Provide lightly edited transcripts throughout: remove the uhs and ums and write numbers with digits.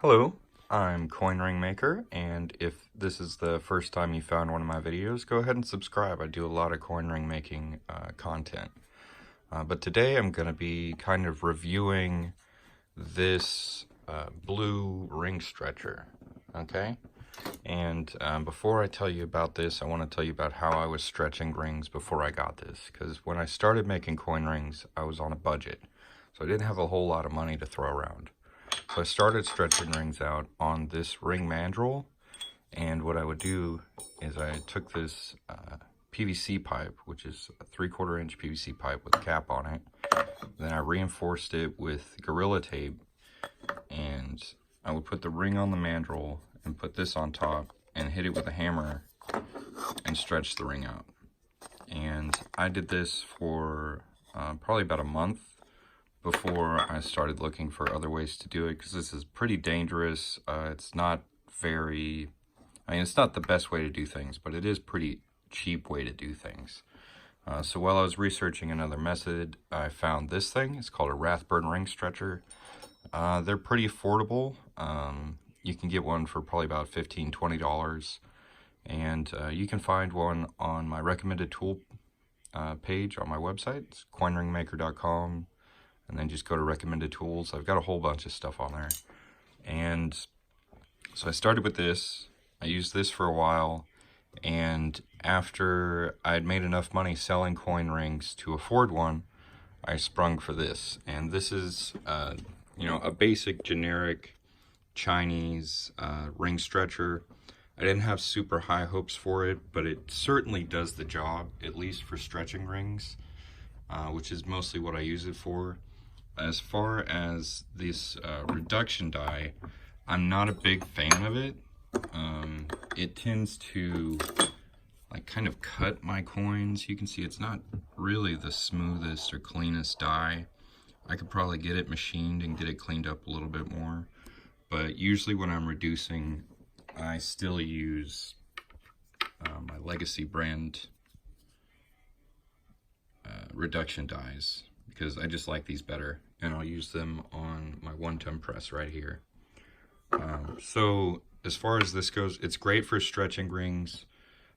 Hello, I'm Coin Ring Maker, and if this is the first time you found one of my videos, go ahead and subscribe. I do a lot of coin ring making content. But today I'm going to be kind of reviewing this blue ring stretcher, okay? And before I tell you about this, I want to tell you about how I was stretching rings before I got this. Because when I started making coin rings, I was on a budget. So I didn't have a whole lot of money to throw around. So I started stretching rings out on this ring mandrel, and what I would do is I took this PVC pipe, which is a 3/4 inch PVC pipe with a cap on it. Then I reinforced it with Gorilla Tape, and I would put the ring on the mandrel and put this on top and hit it with a hammer and stretch the ring out. And I did this for probably about a month before I started looking for other ways to do it, because this is pretty dangerous. It's not very, it's not the best way to do things, but it is pretty cheap way to do things. So while I was researching another method, I found this thing. It's called a Rathburn ring stretcher. They're pretty affordable. You can get one for probably about $15–20, and you can find one on my recommended tool page on my website. It's coinringmaker.com. And then just go to recommended tools. I've got a whole bunch of stuff on there. And so I started with this. I used this for a while. And after I'd made enough money selling coin rings to afford one, I sprung for this. And this is, a basic generic Chinese ring stretcher. I didn't have super high hopes for it, but it certainly does the job, at least for stretching rings, which is mostly what I use it for. As far as this reduction die, I'm not a big fan of it. It tends to kind of cut my coins. You can see it's not really the smoothest or cleanest die. I could probably get it machined and get it cleaned up a little bit more. But usually when I'm reducing, I still use my Legacy brand reduction dies, because I just like these better, and I'll use them on my 1-ton press right here. So as far as this goes, it's great for stretching rings,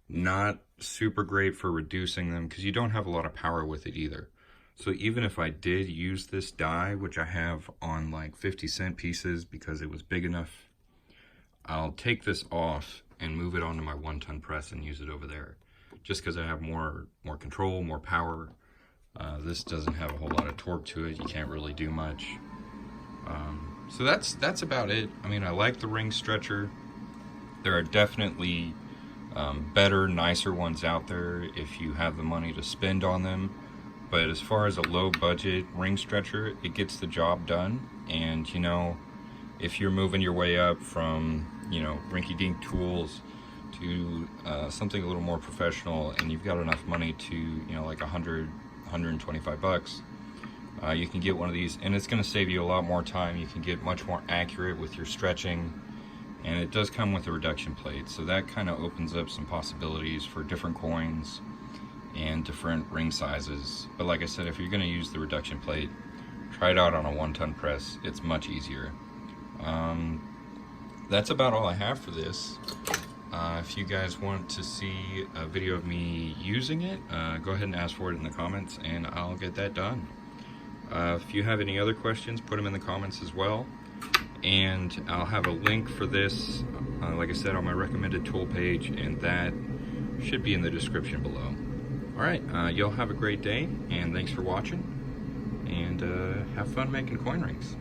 not super great for reducing them, because you don't have a lot of power with it either. So even if I did use this die, which I have on like 50-cent pieces because it was big enough, I'll take this off and move it onto my 1-ton press and use it over there, just because I have more control, more power. This doesn't have a whole lot of torque to it. You can't really do much. So that's about it. I mean, I like the ring stretcher. There are definitely better, nicer ones out there if you have the money to spend on them. But as far as a low budget ring stretcher, it gets the job done. And if you're moving your way up from rinky-dink tools to something a little more professional, and you've got enough money to like $125, you can get one of these, and it's going to save you a lot more time. You can get much more accurate with your stretching, and it does come with a reduction plate, so that kind of opens up some possibilities for different coins and different ring sizes. But like I said, if you're going to use the reduction plate, try it out on a 1-ton press. It's much easier. That's about all I have for this. If you guys want to see a video of me using it, go ahead and ask for it in the comments, and I'll get that done. If you have any other questions, put them in the comments as well. And I'll have a link for this, like I said, on my recommended tool page, and that should be in the description below. Alright, y'all have a great day, and thanks for watching, and have fun making coin rings.